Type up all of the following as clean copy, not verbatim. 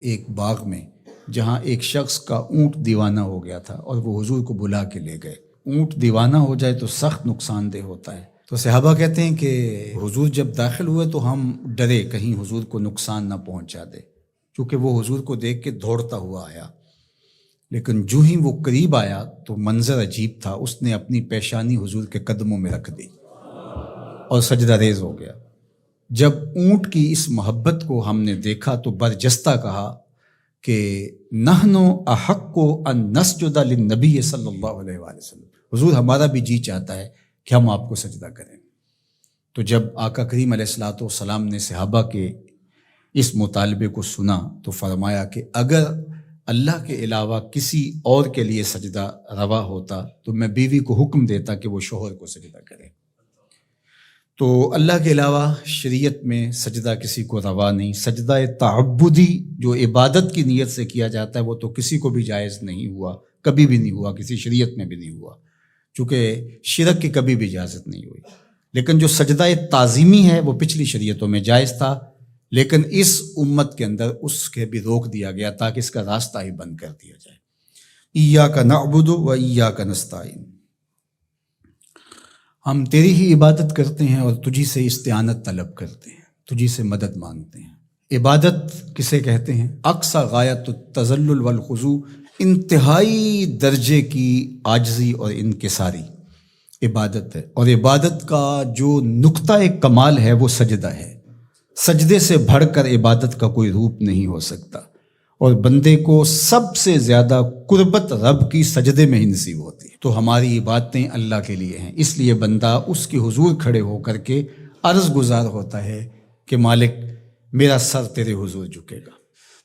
ایک باغ میں جہاں ایک شخص کا اونٹ دیوانہ ہو گیا تھا اور وہ حضور کو بلا کے لے گئے۔ اونٹ دیوانہ ہو جائے تو سخت نقصان دہ ہوتا ہے، تو صحابہ کہتے ہیں کہ حضور جب داخل ہوئے تو ہم ڈرے کہیں حضور کو نقصان نہ پہنچا دے، کیونکہ وہ حضور کو دیکھ کے دوڑتا ہوا آیا، لیکن جو ہی وہ قریب آیا تو منظر عجیب تھا، اس نے اپنی پیشانی حضور کے قدموں میں رکھ دی اور سجدہ ریز ہو گیا۔ جب اونٹ کی اس محبت کو ہم نے دیکھا تو برجستہ کہا کہ نحن احق ان نسجد للنبی صلی اللہ علیہ وآلہ وسلم، حضور ہمارا بھی جی چاہتا ہے کہ ہم آپ کو سجدہ کریں۔ تو جب آقا کریم علیہ الصلوۃ والسلام نے صحابہ کے اس مطالبے کو سنا تو فرمایا کہ اگر اللہ کے علاوہ کسی اور کے لیے سجدہ روا ہوتا تو میں بیوی کو حکم دیتا کہ وہ شوہر کو سجدہ کرے۔ تو اللہ کے علاوہ شریعت میں سجدہ کسی کو روا نہیں۔ سجدہ تعبدی جو عبادت کی نیت سے کیا جاتا ہے وہ تو کسی کو بھی جائز نہیں ہوا، کبھی بھی نہیں ہوا، کسی شریعت میں بھی نہیں ہوا، چونکہ شرک کی کبھی بھی اجازت نہیں ہوئی۔ لیکن جو سجدہ تعظیمی ہے وہ پچھلی شریعتوں میں جائز تھا، لیکن اس امت کے اندر اس کے بھی روک دیا گیا تاکہ اس کا راستہ ہی بند کر دیا جائے۔ ایاک نعبد و ایاک نستعین، ہم تیری ہی عبادت کرتے ہیں اور تجھی سے استعانت طلب کرتے ہیں، تجھی سے مدد مانگتے ہیں۔ عبادت کسے کہتے ہیں؟ اقصی غایت التذلل والخضوع، انتہائی درجے کی عاجزی اور انکساری عبادت ہے، اور عبادت کا جو نقطہ کمال ہے وہ سجدہ ہے۔ سجدے سے بڑھ کر عبادت کا کوئی روپ نہیں ہو سکتا، اور بندے کو سب سے زیادہ قربت رب کی سجدے میں ہی نصیب ہوتی ہے۔ تو ہماری عبادتیں اللہ کے لیے ہیں، اس لیے بندہ اس کے حضور کھڑے ہو کر کے عرض گزار ہوتا ہے کہ مالک میرا سر تیرے حضور جھکے گا۔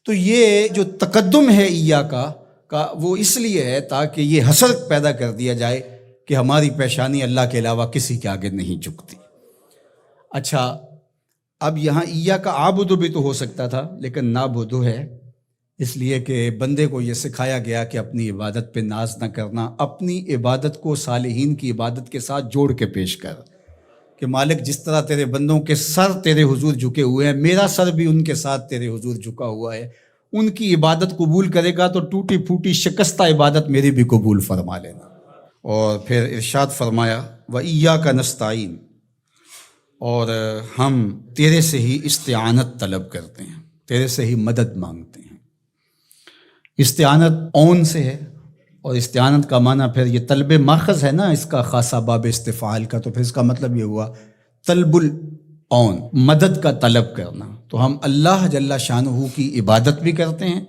تو یہ جو تقدم ہے ایاک کا وہ اس لیے ہے تاکہ یہ حسر پیدا کر دیا جائے کہ ہماری پیشانی اللہ کے علاوہ کسی کے آگے نہیں جھکتی۔ اچھا، اب یہاں ایاک اعبد بھی تو ہو سکتا تھا، لیکن نعبد ہے، اس لیے کہ بندے کو یہ سکھایا گیا کہ اپنی عبادت پہ ناز نہ کرنا، اپنی عبادت کو صالحین کی عبادت کے ساتھ جوڑ کے پیش کر کہ مالک جس طرح تیرے بندوں کے سر تیرے حضور جھکے ہوئے ہیں، میرا سر بھی ان کے ساتھ تیرے حضور جھکا ہوا ہے، ان کی عبادت قبول کرے گا تو ٹوٹی پھوٹی شکستہ عبادت میری بھی قبول فرما لینا۔ اور پھر ارشاد فرمایا وَإِيَّاكَ نَسْتَعِينُ، اور ہم تیرے سے ہی استعانت طلب کرتے ہیں، تیرے سے ہی مدد مانگتے ہیں۔ استعانت اون سے ہے، اور استعانت کا معنی پھر یہ طلب ماخذ ہے نا اس کا، خاصہ باب استفعال کا، تو پھر اس کا مطلب یہ ہوا طلب الاون، مدد کا طلب کرنا۔ تو ہم اللہ جل شانہ کی عبادت بھی کرتے ہیں،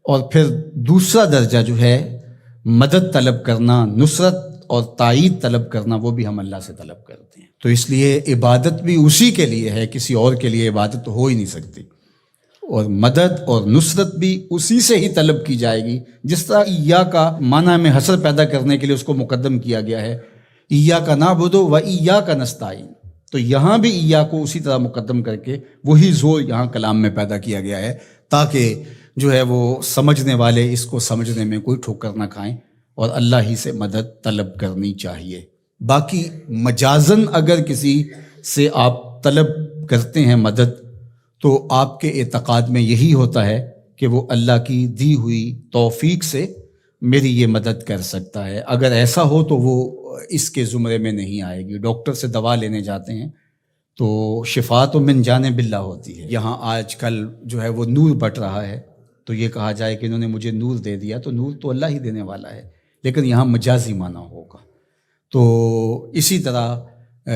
اور پھر دوسرا درجہ جو ہے مدد طلب کرنا، نصرت اور تائید طلب کرنا، وہ بھی ہم اللہ سے طلب کرتے ہیں۔ تو اس لیے عبادت بھی اسی کے لیے ہے، کسی اور کے لیے عبادت تو ہو ہی نہیں سکتی، اور مدد اور نصرت بھی اسی سے ہی طلب کی جائے گی۔ جس طرح ایاک معنی میں حسر پیدا کرنے کے لیے اس کو مقدم کیا گیا ہے، ایاک نعبد و ایاک نستعین، تو یہاں بھی ایاک کو اسی طرح مقدم کر کے وہی زور یہاں کلام میں پیدا کیا گیا ہے تاکہ جو ہے وہ سمجھنے والے اس کو سمجھنے میں کوئی ٹھوکر نہ کھائیں، اور اللہ ہی سے مدد طلب کرنی چاہیے۔ باقی مجازن اگر کسی سے آپ طلب کرتے ہیں مدد تو آپ کے اعتقاد میں یہی ہوتا ہے کہ وہ اللہ کی دی ہوئی توفیق سے میری یہ مدد کر سکتا ہے۔ اگر ایسا ہو تو وہ اس کے زمرے میں نہیں آئے گی۔ ڈاکٹر سے دوا لینے جاتے ہیں تو شفا تو من جانب اللہ ہوتی ہے۔ یہاں آج کل جو ہے وہ نور بٹ رہا ہے، تو یہ کہا جائے کہ انہوں نے مجھے نور دے دیا، تو نور تو اللہ ہی دینے والا ہے، لیکن یہاں مجازی معنی ہوگا۔ تو اسی طرح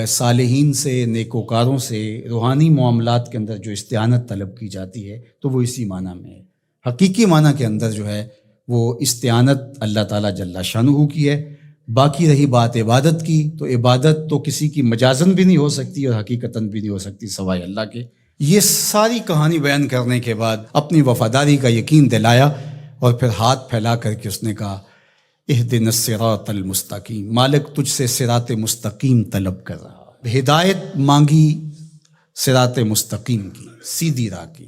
صالحین سے، نیکوکاروں سے روحانی معاملات کے اندر جو استعانت طلب کی جاتی ہے تو وہ اسی معنی میں ہے۔ حقیقی معنی کے اندر جو ہے وہ استعانت اللہ تعالیٰ جل شانہ کی ہے۔ باقی رہی بات عبادت کی، تو عبادت تو کسی کی مجازن بھی نہیں ہو سکتی اور حقیقتاً بھی نہیں ہو سکتی سوائے اللہ کے۔ یہ ساری کہانی بیان کرنے کے بعد اپنی وفاداری کا یقین دلایا، اور پھر ہاتھ پھیلا کر کے اس نے کہا اہدنا الصراط المستقیم، مالک تجھ سے صراط مستقیم طلب کر رہا، ہدایت مانگی صراط مستقیم کی، سیدھی راہ کی۔